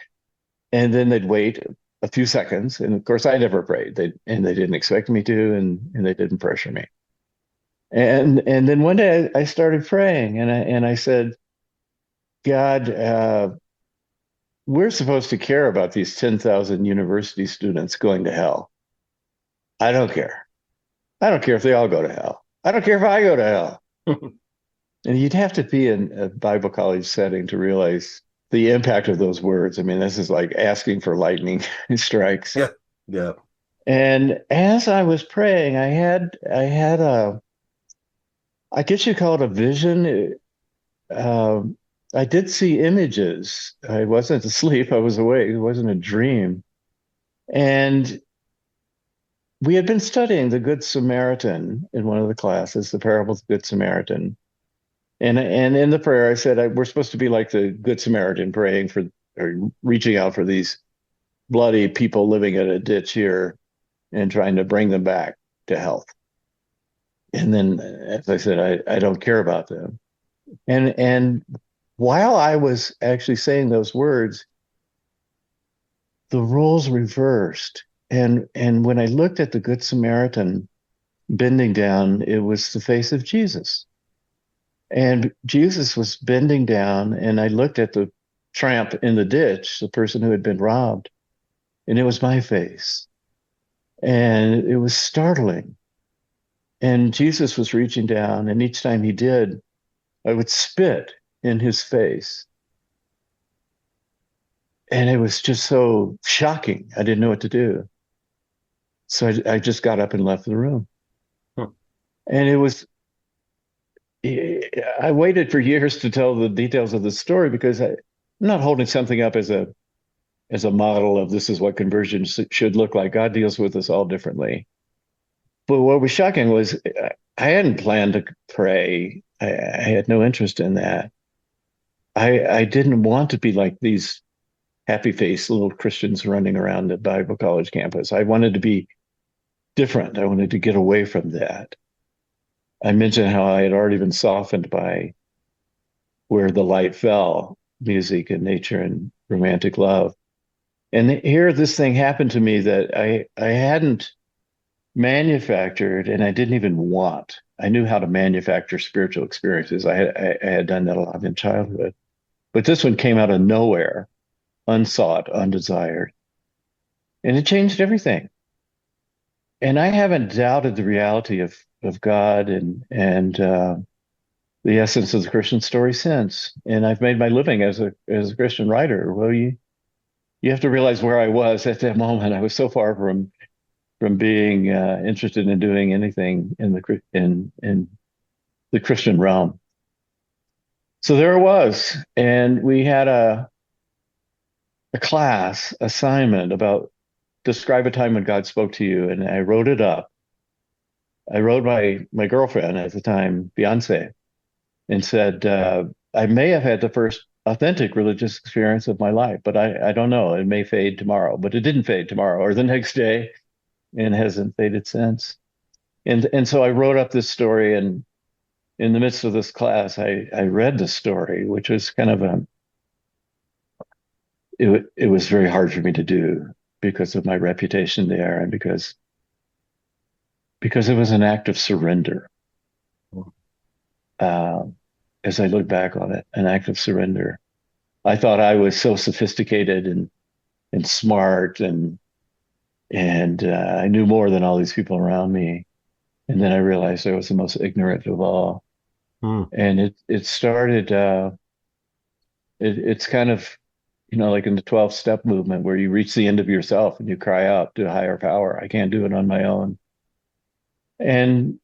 And then they'd wait a few seconds. And of course, I never prayed. They didn't expect me to, and they didn't pressure me. And then one day I started praying, and I said, God, we're supposed to care about these 10,000 university students going to hell. I don't care. I don't care if they all go to hell. I don't care if I go to hell. And you'd have to be in a Bible college setting to realize the impact of those words. I mean, this is like asking for lightning strikes. Yeah. Yeah. And as I was praying, I had I guess you call it a vision. Um, I did see images. I wasn't asleep, I was awake. It wasn't a dream. And we had been studying the Good Samaritan in one of the classes, the parable of the Good Samaritan. And in the prayer, I said we're supposed to be like the Good Samaritan, praying for or reaching out for these bloody people living in a ditch here and trying to bring them back to health. And then, as I said, I don't care about them. And while I was actually saying those words, the roles reversed. And when I looked at the Good Samaritan bending down, it was the face of Jesus. And Jesus was bending down, and I looked at the tramp in the ditch, the person who had been robbed, and it was my face. And it was startling. And Jesus was reaching down, and each time he did, I would spit in his face. And it was just so shocking. I didn't know what to do. So I just got up and left the room. Huh. And I waited for years to tell the details of the story because I'm not holding something up as a model of this is what conversion should look like. God deals with us all differently. But what was shocking was I hadn't planned to pray. I had no interest in that. I didn't want to be like these happy-faced little Christians running around the Bible college campus. I wanted to be different. I wanted to get away from that. I mentioned how I had already been softened by Where the Light Fell, music and nature and romantic love. And here this thing happened to me that I hadn't manufactured and I didn't even want. I knew how to manufacture spiritual experiences. I had done that a lot in childhood. But this one came out of nowhere, unsought, undesired. And it changed everything. And I haven't doubted the reality of God and the essence of the Christian story since. And I've made my living as a Christian writer. Well, you have to realize where I was at that moment. I was so far from being interested in doing anything in the Christian realm. So there it was, and we had a class assignment about describe a time when God spoke to you, and I wrote it up. I wrote my girlfriend at the time, Beyonce, and said, I may have had the first authentic religious experience of my life, but I don't know. It may fade tomorrow, but it didn't fade tomorrow or the next day and hasn't faded since. And so I wrote up this story, and in the midst of this class, I read the story, which was kind of it was very hard for me to do because of my reputation there and because it was an act of surrender. As I look back on it, an act of surrender. I thought I was so sophisticated and smart and I knew more than all these people around me. And then I realized I was the most ignorant of all. And it started, it's kind of, like in the 12-step movement where you reach the end of yourself and you cry out to a higher power. I can't do it on my own. And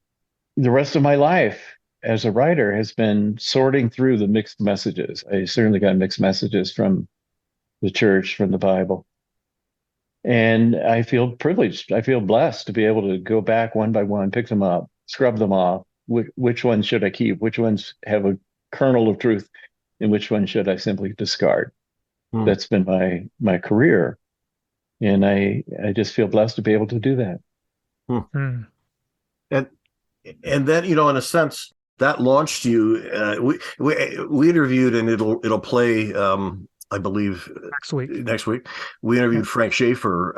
the rest of my life as a writer has been sorting through the mixed messages. I certainly got mixed messages from the church, from the Bible. And I feel privileged. I feel blessed to be able to go back one by one, pick them up, scrub them off. Which ones should I keep? Which ones have a kernel of truth? And which one should I simply discard? That's been my career. And I just feel blessed to be able to do that. And then, in a sense, that launched you. We interviewed, and it'll play, I believe, next week. We interviewed Frank Schaeffer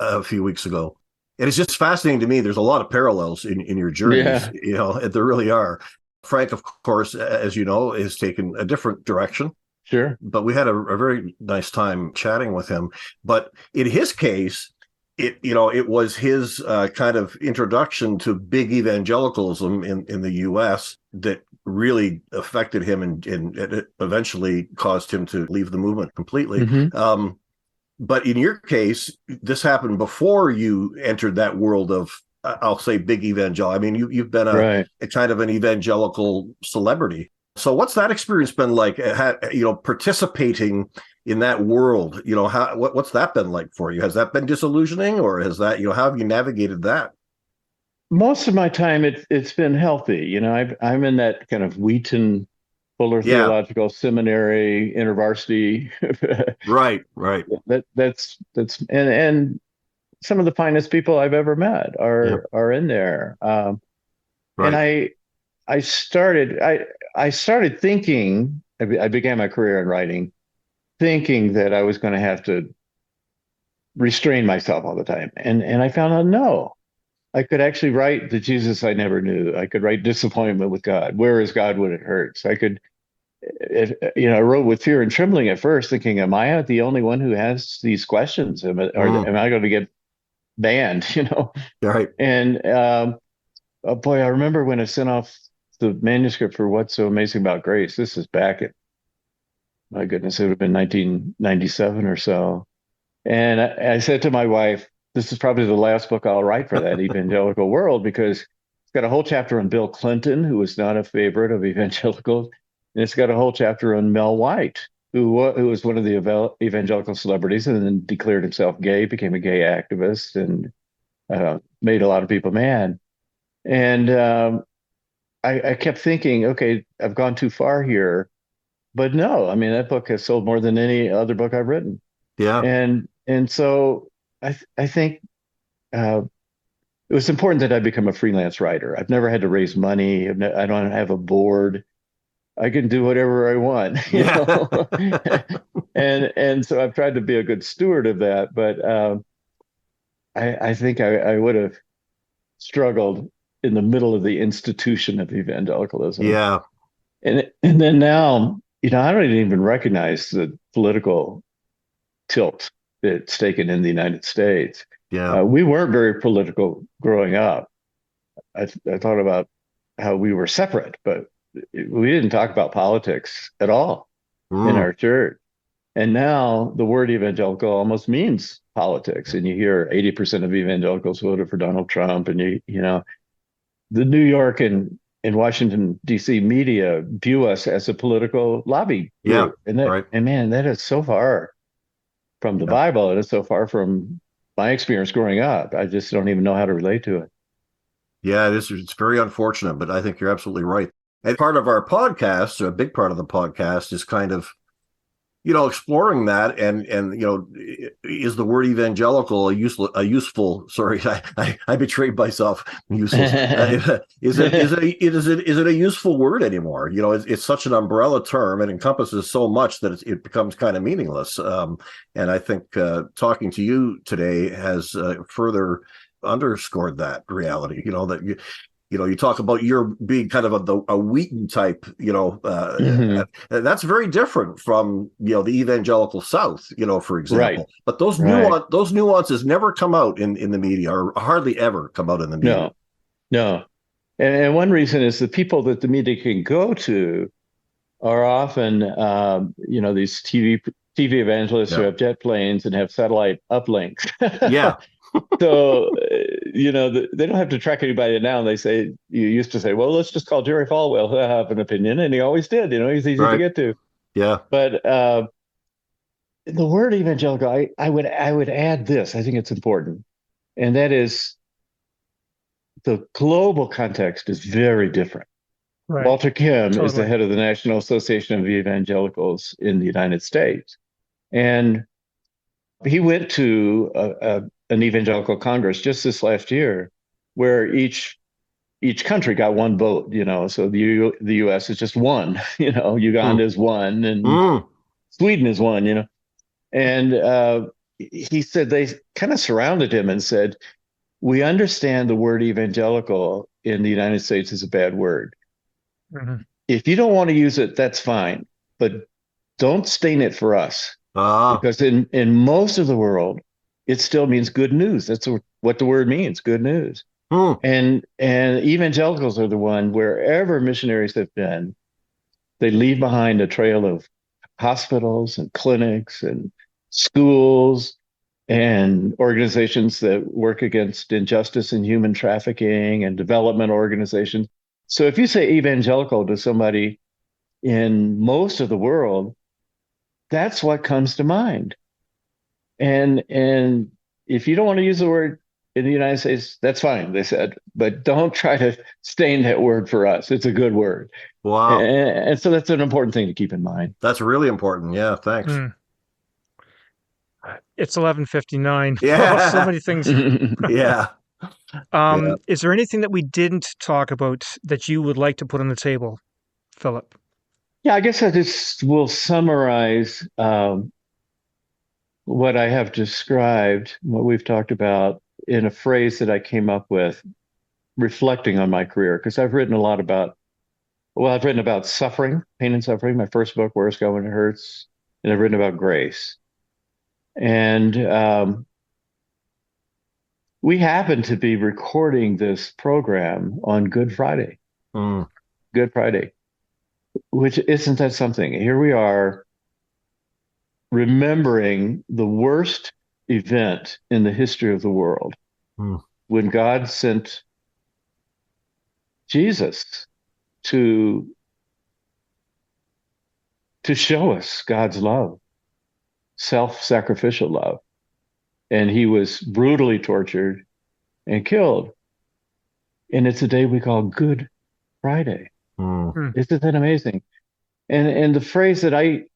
a few weeks ago. And it's just fascinating to me. There's a lot of parallels in your journeys, there really are. Frank, of course, as you know, has taken a different direction. Sure. But we had a very nice time chatting with him. But in his case, it was his kind of introduction to big evangelicalism in the U.S. that really affected him, and it eventually caused him to leave the movement completely. But in your case, this happened before you entered that world of, I'll say, big evangelical. I mean, you've been a kind of an evangelical celebrity. So what's that experience been like, participating in that world? What's that been like for you? Has that been disillusioning, or has that, how have you navigated that? Most of my time, it's been healthy. I'm in that kind of Wheaton Fuller Theological Seminary, InterVarsity. Right. That's and some of the finest people I've ever met are in there. And I started thinking. I began my career in writing, thinking that I was going to have to restrain myself all the time, and I found out no. I could actually write the Jesus I never knew. I could write disappointment with God. Where is God when it hurts? I wrote with fear and trembling at first, thinking, am I the only one who has these questions? Am I going to get banned? Right. And boy, I remember when I sent off the manuscript for What's So Amazing About Grace. This is back at, my goodness, it would have been 1997 or so. And I said to my wife, this is probably the last book I'll write for that evangelical world, because it's got a whole chapter on Bill Clinton, who was not a favorite of evangelicals. And it's got a whole chapter on Mel White, who was one of the evangelical celebrities and then declared himself gay, became a gay activist, and made a lot of people mad. And I kept thinking, okay, I've gone too far here. But no, I mean, that book has sold more than any other book I've written. Yeah. And so I think it was important that I become a freelance writer. I've never had to raise money. I don't have a board. I can do whatever I want, and so I've tried to be a good steward of that. But I think I would have struggled in the middle of the institution of evangelicalism. Yeah. And then now, I don't even recognize the political tilt that's taken in the United States. Yeah. We weren't very political growing up. I thought about how we were separate, but we didn't talk about politics at all in our church. And now the word evangelical almost means politics. And you hear 80% of evangelicals voted for Donald Trump. And the New York and Washington, D.C. media view us as a political lobby group. And man, that is so far from the Bible. And it's so far from my experience growing up. I just don't even know how to relate to it. Yeah, it's very unfortunate, but I think you're absolutely right. And part of our podcast, or a big part of the podcast, is kind of, exploring that, and is the word evangelical a useful? Sorry, I betrayed myself. Useless. Is it a useful word anymore? It's such an umbrella term. It encompasses so much that it becomes kind of meaningless. And I think talking to you today has further underscored that reality. You talk about your being kind of a Wheaton type, that's very different from, the evangelical South, for example. Right. But those nuances never come out in the media, or hardly ever come out in the media. No. And one reason is the people that the media can go to are often, these TV evangelists who have jet planes and have satellite uplinks. Yeah. So, they don't have to track anybody down. You used to say, well, let's just call Jerry Falwell. He'll have an opinion. And he always did. He's easy to get to. Yeah. But the word evangelical, I would add this. I think it's important. And that is, the global context is very different. Right. Walter Kim is the head of the National Association of Evangelicals in the United States. And he went to an evangelical congress just this last year, where each country got one vote. So the U.S. is just one. Uganda is one, and Sweden is one. And he said they kind of surrounded him and said, "We understand the word evangelical in the United States is a bad word. Mm-hmm. If you don't want to use it, that's fine, but don't stain it for us." Because in most of the world, it still means good news. That's what the word means, good news. Hmm. And evangelicals are the one, wherever missionaries have been, they leave behind a trail of hospitals and clinics and schools and organizations that work against injustice and human trafficking and development organizations. So if you say evangelical to somebody in most of the world, that's what comes to mind. And if you don't want to use the word in the United States, that's fine, they said, but don't try to stain that word for us. It's a good word. Wow. And so that's an important thing to keep in mind. That's really important. Yeah, thanks. Hmm. It's 11:59. Oh, so Yeah. many things. Yeah. Yeah. Is there anything that we didn't talk about that you would like to put on the table, Philip? Yeah, I guess I just will summarize what I have described, what we've talked about, in a phrase that I came up with reflecting on my career, because I've written a lot about, well, I've written about suffering, pain and suffering, my first book, Where It's Going When It Hurts, and I've written about grace. And we happen to be recording this program on Good Friday, Mm. Good Friday, which isn't that something? Here we are remembering the worst event in the history of the world Mm. when God sent Jesus to show us God's love, self-sacrificial love. And he was brutally tortured and killed. And it's a day we call Good Friday. Mm. Hmm. Isn't that amazing? And the phrase that I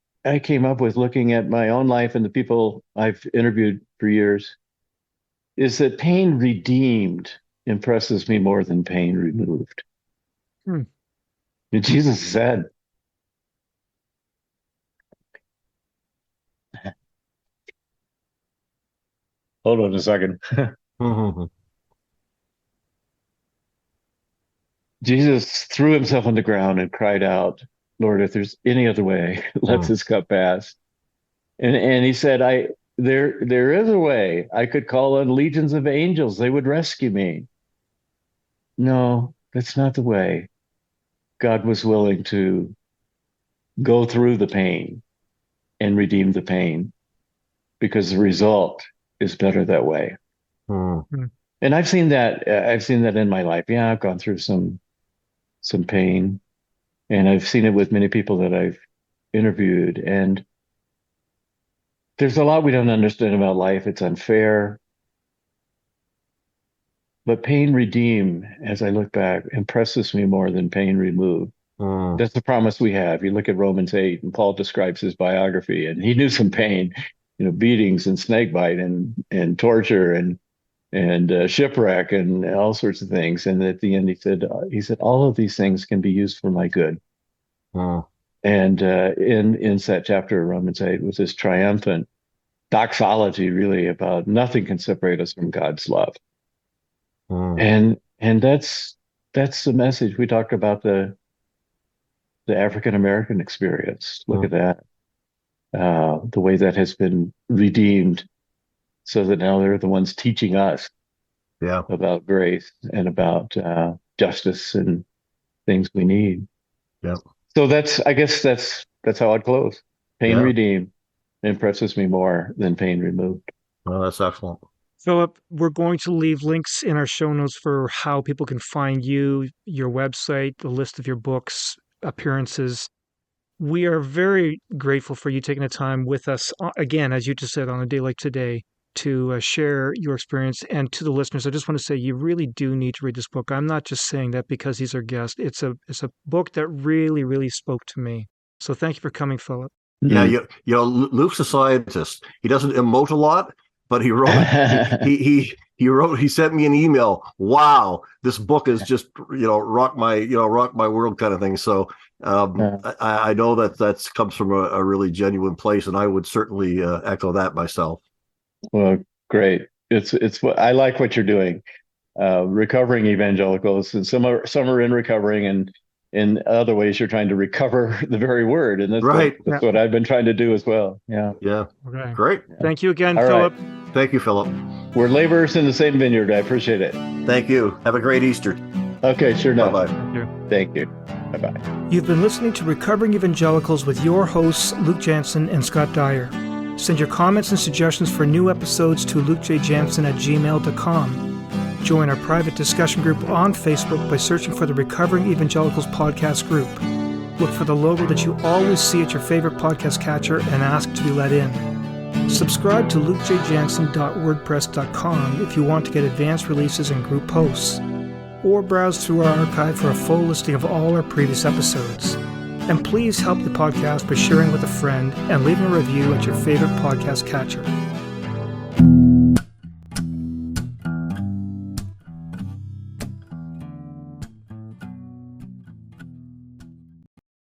came up with looking at my own life and the people I've interviewed for years is that pain redeemed impresses me more than pain removed. Hmm. And Jesus said, hold on a second. Mhm. Jesus threw himself on the ground and cried out, Lord, if there's any other way, let Mm. this cup pass. And he said, there is a way. I could call on legions of angels, they would rescue me. No, that's not the way. God was willing to go through the pain and redeem the pain because the result is better that way. Mm. Hmm. And I've seen that. I've seen that in my life. Yeah, I've gone through some pain, and I've seen it with many people that I've interviewed. And there's a lot we don't understand about life. It's unfair, but pain redeemed, as I look back, impresses me more than pain removed. Mm. That's the promise we have. You look at Romans 8, and Paul describes his biography, and he knew some pain, beatings and snake bite and torture and shipwreck and all sorts of things. And at the end, he said, all of these things can be used for my good. Mm. And in that chapter of Romans 8 was this triumphant doxology, really, about nothing can separate us from God's love. Mm. And that's the message. We talked about the African American experience. Look Mm. at that, the way that has been redeemed, so that now they're the ones teaching us Yeah. about grace and about justice and things we need. Yeah. So I guess that's how I'd close. Pain Yeah. redeemed impresses me more than pain removed. Well, that's excellent. Philip, we're going to leave links in our show notes for how people can find you, your website, the list of your books, appearances. We are very grateful for you taking the time with us, again, as you just said, on a day like today, to share your experience. And to the listeners, I just want to say you really do need to read this book. I'm not just saying that because he's our guest. It's a book that really, really spoke to me. So thank you for coming, Philip. Yeah, Mm. Luke's a scientist. He doesn't emote a lot, but he sent me an email. Wow, this book is just rock my world kind of thing. So I know that comes from a really genuine place, and I would certainly echo that myself. Well, great. It's what I like what you're doing. Recovering evangelicals, and some are in recovering, and in other ways you're trying to recover the very word, and that's what Right. that's what I've been trying to do as well. Yeah. Yeah. Okay. Great. Yeah. Thank you again, All right. Philip. Thank you, Philip. We're laborers in the same vineyard. I appreciate it. Thank you. Have a great Easter. Okay, sure enough. Bye-bye. Thank you. Bye-bye. You've been listening to Recovering Evangelicals with your hosts, Luke Jansen and Scott Dyer. Send your comments and suggestions for new episodes to lukejjansen@gmail.com. Join our private discussion group on Facebook by searching for the Recovering Evangelicals podcast group. Look for the logo that you always see at your favorite podcast catcher and ask to be let in. Subscribe to lukejjansen.wordpress.com if you want to get advanced releases and group posts, or browse through our archive for a full listing of all our previous episodes. And please help the podcast by sharing with a friend and leaving a review at your favorite podcast catcher.